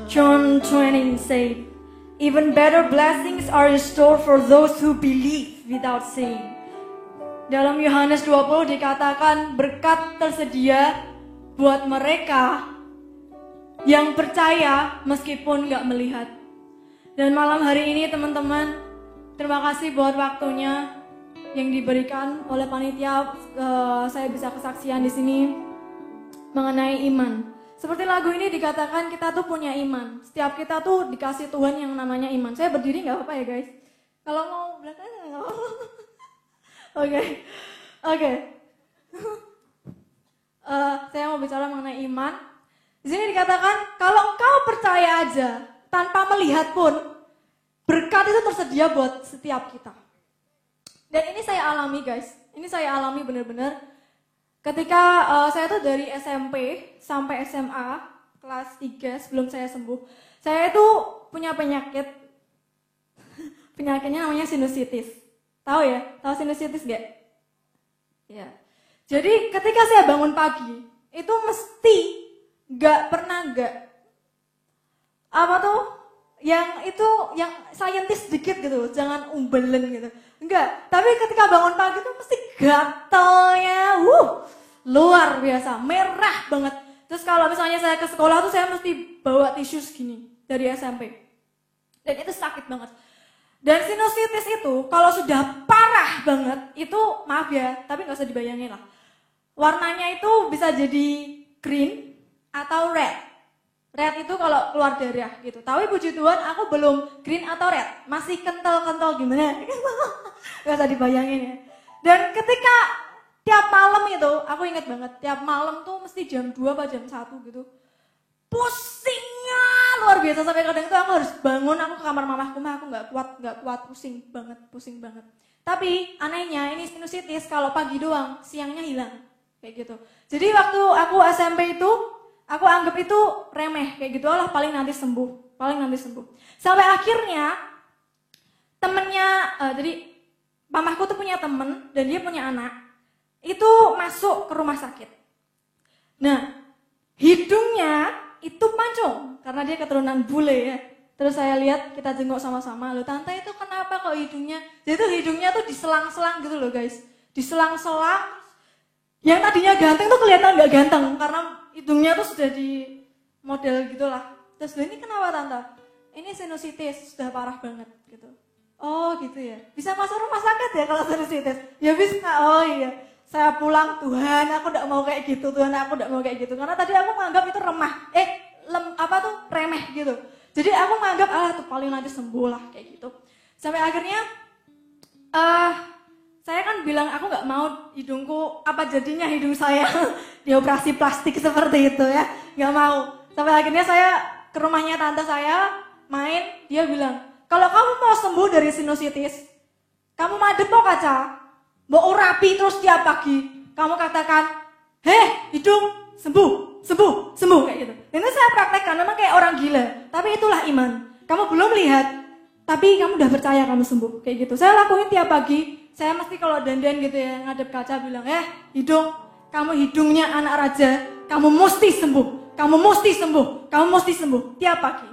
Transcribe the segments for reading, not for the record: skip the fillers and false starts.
John 20 said, even better blessings are in store for those who believe without seeing. Dalam Yohanes 20 dikatakan berkat tersedia buat mereka yang percaya meskipun gak melihat. Dan malam hari ini teman-teman, terima kasih buat waktunya yang diberikan oleh panitia. Saya bisa kesaksian di sini mengenai iman. Seperti lagu ini dikatakan kita tuh punya iman. Setiap kita tuh dikasih Tuhan yang namanya iman. Saya berdiri nggak apa-apa ya guys? Kalau mau belakang nggak apa-apa. Oke. Saya mau bicara mengenai iman. Di sini dikatakan kalau engkau percaya aja tanpa melihat pun berkat itu tersedia buat setiap kita. Dan ini saya alami guys, ini saya alami benar-benar ketika saya tuh dari SMP sampai SMA kelas 3 sebelum saya sembuh. Saya itu punya penyakit, penyakitnya namanya sinusitis. Tahu ya? Tahu sinusitis gak? Ya. Jadi ketika saya bangun pagi, itu mesti apa tuh? Yang itu yang saintis sedikit gitu, jangan umbelen gitu. Enggak, tapi ketika bangun pagi tuh mesti gatalnya, luar biasa, merah banget. Terus kalau misalnya saya ke sekolah tuh saya mesti bawa tisu segini dari SMP. Dan itu sakit banget. Dan sinusitis itu kalau sudah parah banget, itu maaf ya, tapi nggak usah dibayangin lah. Warnanya itu bisa jadi green atau red. Red itu kalau keluar darah gitu. Tapi puji Tuhan aku belum green atau red. Masih kental-kental gimana. Gak usah dibayangin ya. Dan ketika tiap malam itu, aku ingat banget. Tiap malam tuh mesti jam 2 atau jam 1 gitu. Pusingnya luar biasa. Sampai kadang itu aku harus bangun. Aku ke kamar mamahku. Aku gak kuat. Pusing banget. Tapi anehnya ini sinusitis kalau pagi doang. Siangnya hilang. Kayak gitu. Jadi waktu aku SMP itu, aku anggap itu remeh, kayak gitu lah paling nanti sembuh. Sampai akhirnya temennya, jadi mamahku tuh punya temen dan dia punya anak, itu masuk ke rumah sakit. Nah, hidungnya itu mancung karena dia keturunan bule ya. Terus saya lihat, kita jenguk sama-sama, loh tante itu kenapa kok hidungnya? Jadi tuh hidungnya tuh diselang-selang gitu loh guys, diselang-selang. Yang tadinya ganteng tuh kelihatan gak ganteng karena hidungnya tuh sudah di model gitulah. Terus ini kenapa tante? Ini sinusitis, sudah parah banget gitu. Oh gitu ya. Bisa masuk rumah sakit ya kalau sinusitis? Ya bisa. Oh iya. Saya pulang, Tuhan aku gak mau kayak gitu. Karena tadi aku menganggap itu remeh gitu. Jadi aku menganggap tuh paling nanti sembuh lah kayak gitu. Sampai akhirnya saya kan bilang aku gak mau hidungku, apa jadinya hidung saya dioperasi plastik seperti itu ya, gak mau. Sampai akhirnya saya ke rumahnya tante saya, main, dia bilang, kalau kamu mau sembuh dari sinusitis, kamu madep mau kaca, mau rapi terus tiap pagi, kamu katakan, hidung, sembuh, kayak gitu. Dan itu saya praktekkan, memang kayak orang gila, tapi itulah iman. Kamu belum lihat, tapi kamu udah percaya kamu sembuh, kayak gitu. Saya lakuin tiap pagi. Saya mesti kalau dandan gitu ya, ngadep kaca bilang, hidung, kamu hidungnya anak raja, kamu mesti sembuh, tiap pagi.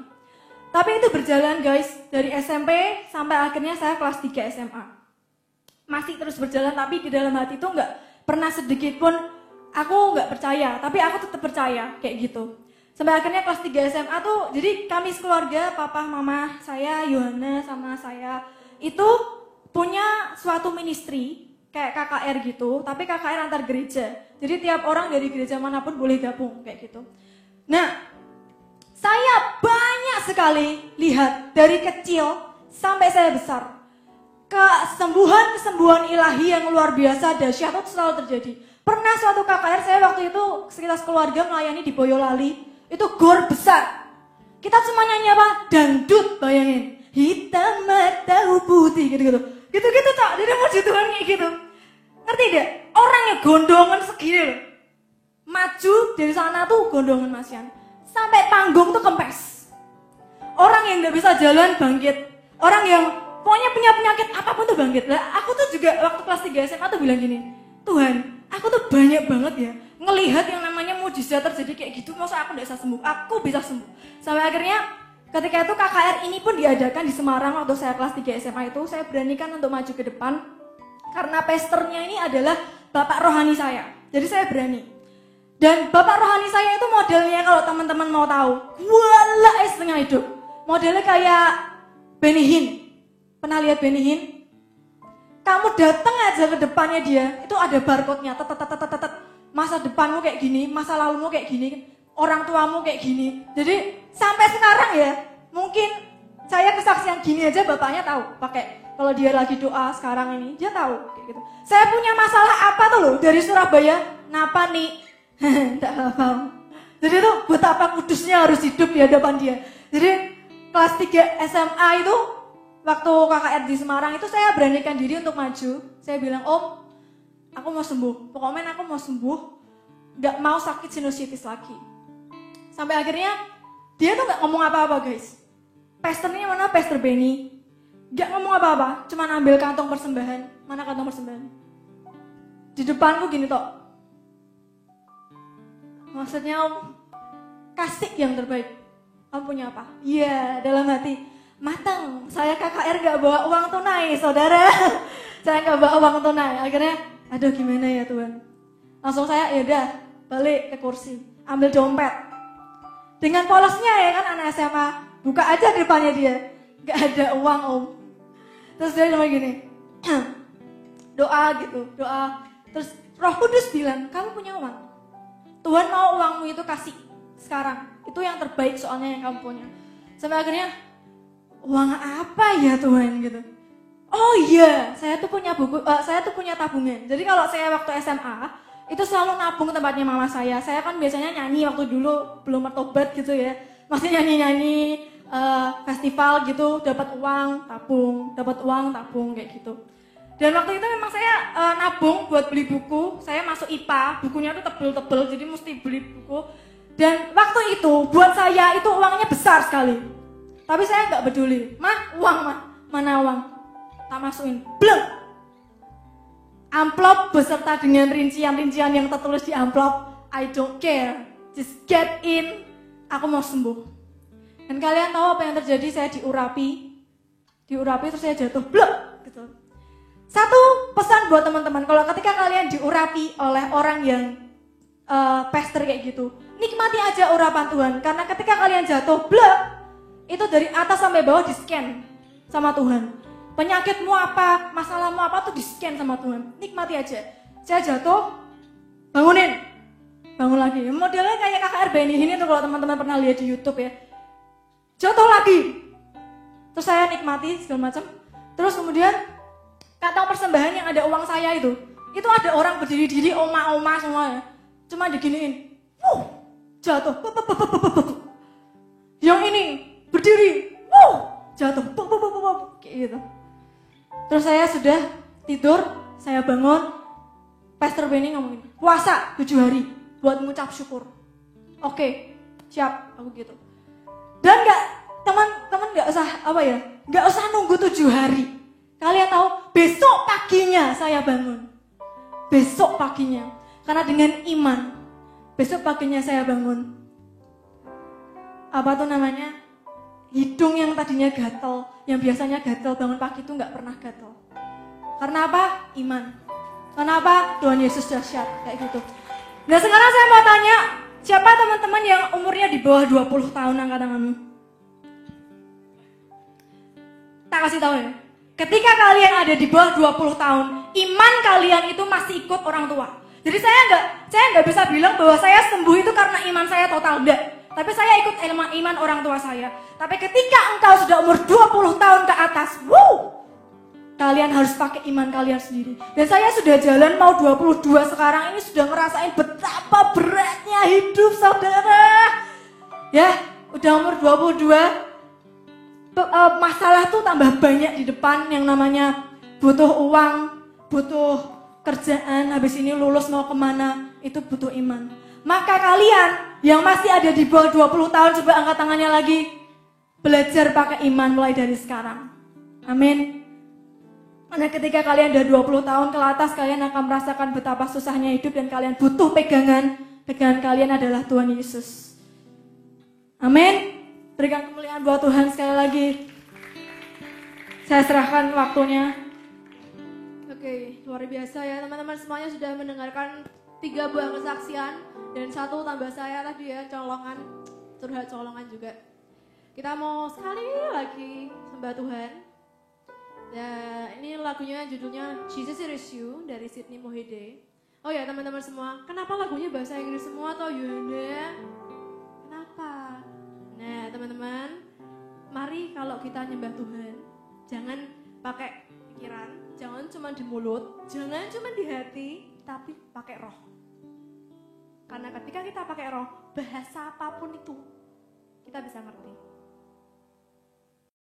Tapi itu berjalan guys, dari SMP sampai akhirnya saya kelas 3 SMA. Masih terus berjalan, tapi di dalam hati itu gak pernah sedikit pun aku gak percaya, tapi aku tetap percaya, kayak gitu. Sampai akhirnya kelas 3 SMA tuh, jadi kami sekeluarga, papa, mama, saya, Yohana, sama saya, itu punya suatu ministry kayak KKR gitu, tapi KKR antar gereja. Jadi tiap orang dari gereja manapun boleh gabung kayak gitu. Nah, saya banyak sekali lihat dari kecil sampai saya besar. Kesembuhan ilahi yang luar biasa dahsyat itu selalu terjadi. Pernah suatu KKR saya waktu itu sekitar keluarga melayani di Boyolali, itu gor besar. Kita cuma nyanyi apa? Dangdut, bayangin. Hitam mata putih gitu-gitu. Gitu-gitu tak, jadi puji Tuhan kayak gitu. Ngerti gak? Orang yang gondongan segini loh. Maju dari sana tuh gondongan Masian. Sampai panggung tuh kempes. Orang yang gak bisa jalan bangkit. Orang yang pokoknya punya penyakit apapun tuh bangkit. Lah aku tuh juga waktu kelas 3 SMA tuh bilang gini, Tuhan, aku tuh banyak banget ya ngelihat yang namanya mujizat terjadi kayak gitu, masa aku nggak bisa sembuh? Aku bisa sembuh. Sampai akhirnya ketika itu KKR ini pun diadakan di Semarang waktu saya kelas 3 SMA itu, saya beranikan untuk maju ke depan karena pastornya ini adalah bapak rohani saya. Jadi saya berani. Dan bapak rohani saya itu modelnya kalau teman-teman mau tahu, wala setengah hidup. Modelnya kayak Benny Hinn. Pernah lihat Benny Hinn? Kamu datang aja ke depannya dia, itu ada barcode-nya, masa depanmu kayak gini, masa lalumu kayak gini, orang tuamu kayak gini. Jadi sampai sekarang ya, mungkin saya kesaksian gini aja bapaknya tahu. Pakai kalau dia lagi doa sekarang ini, dia tahu kayak gitu. Saya punya masalah apa tuh loh dari Surabaya, napa nih? Enggak paham. Jadi tuh betapa kudusnya harus hidup di hadapan dia. Jadi kelas 3 SMA itu waktu KKR di Semarang itu saya beranikan diri untuk maju. Saya bilang, "Om, aku mau sembuh. Pokoknya aku mau sembuh. Gak mau sakit sinusitis lagi." Sampai akhirnya dia tuh gak ngomong apa-apa guys. Pastornya mana? Pastor Benny. Gak ngomong apa-apa, cuma ambil kantong persembahan. Mana kantong persembahan? Di depanku gini toh. Maksudnya Om, kasih yang terbaik. Om punya apa? Iya, dalam hati. Matang, saya KKR gak bawa uang tunai, saudara. Saya gak bawa uang tunai. Akhirnya, aduh gimana ya Tuhan. Langsung saya, yaudah, balik ke kursi. Ambil dompet. Dengan polosnya ya kan anak SMA. Buka aja depannya dia. Gak ada uang Om. Terus dia cuma gini. Doa gitu, doa. Terus Roh Kudus bilang, kamu punya uang. Tuhan mau uangmu itu kasih sekarang. Itu yang terbaik soalnya yang kamu punya. Sampai akhirnya, uang apa ya Tuhan gitu. Oh iya, saya tuh punya saya tuh punya tabungan. Jadi kalau saya waktu SMA, itu selalu nabung tempatnya mama saya. Saya kan biasanya nyanyi waktu dulu belum bertobat gitu ya. Masih nyanyi-nyanyi festival gitu, dapat uang, tabung kayak gitu. Dan waktu itu memang saya nabung buat beli buku. Saya masuk IPA, bukunya tuh tebel-tebel, jadi mesti beli buku. Dan waktu itu buat saya itu uangnya besar sekali. Tapi saya nggak peduli. Mah, uang mah, mana uang? Tak masukin, bleng. Amplop beserta dengan rincian-rincian yang tertulis di amplop. I don't care, just get in. Aku mau sembuh. Dan kalian tahu apa yang terjadi? Saya diurapi terus saya jatuh, bleng, gitu. Satu pesan buat teman-teman, kalau ketika kalian diurapi oleh orang yang pastor kayak gitu, nikmati aja urapan Tuhan. Karena ketika kalian jatuh, blek, itu dari atas sampai bawah di-scan sama Tuhan. Penyakitmu apa, masalahmu apa tuh di-scan sama Tuhan. Nikmati aja. Saya jatuh, bangun lagi. Modelnya kayak KKR Benny ini tuh kalau teman-teman pernah lihat di YouTube ya. Jatuh lagi. Terus saya nikmati segala macam. Terus kemudian kantong persembahan yang ada uang saya itu ada orang berdiri-diri, oma-oma semuanya. Cuma diginiin, jatuh. Yang ini berdiri, jatuh, kayak gitu. Terus saya sudah tidur, saya bangun, Pastor Benny ngomongin, puasa 7 hari buat mengucap syukur. Oke, siap, aku gitu. Dan teman-teman nggak usah nunggu 7 hari. Kalian tahu, besok paginya saya bangun. Besok paginya. Karena dengan iman, besok paginya saya bangun. Apa tuh namanya? Hidung yang tadinya gatel, yang biasanya gatel bangun pagi itu gak pernah gatel. Karena apa? Iman. Kenapa? Tuhan Yesus dahsyat, kayak gitu. Nah sekarang saya mau tanya, siapa teman-teman yang umurnya di bawah 20 tahun angkat tanganmu? Tak kasih tahu ya. Ketika kalian ada di bawah 20 tahun, iman kalian itu masih ikut orang tua. Jadi saya nggak bisa bilang bahwa saya sembuh itu karena iman saya total, enggak. Tapi saya ikut iman orang tua saya. Tapi ketika engkau sudah umur 20 tahun ke atas, kalian harus pakai iman kalian sendiri. Dan saya sudah jalan mau 22 sekarang ini sudah ngerasain betapa beratnya hidup saudara. Ya, udah umur 22. Masalah tuh tambah banyak di depan, yang namanya butuh uang, butuh kerjaan, habis ini lulus mau kemana, itu butuh iman. Maka kalian yang masih ada di bawah 20 tahun, coba angkat tangannya lagi, belajar pakai iman mulai dari sekarang. Amin. Karena ketika kalian udah 20 tahun ke atas, kalian akan merasakan betapa susahnya hidup dan kalian butuh pegangan pegangan kalian adalah Tuhan Yesus. Amin. Berikan kemuliaan buat Tuhan sekali lagi. Saya serahkan waktunya. Oke, luar biasa ya teman-teman semuanya sudah mendengarkan 3 buah kesaksian dan 1 tambah saya tadi ya colongan, curhat colongan juga. Kita mau sekali lagi sembah Tuhan. Ya, ini lagunya judulnya Jesus Is You dari Sydney Mohede. Oh ya teman-teman semua, kenapa lagunya bahasa Inggris semua toh Yunda? Kenapa? Nah teman-teman, mari kalau kita nyembah Tuhan, jangan pakai pikiran, jangan cuma di mulut, jangan cuma di hati, tapi pakai roh. Karena ketika kita pakai roh, bahasa apapun itu kita bisa ngerti.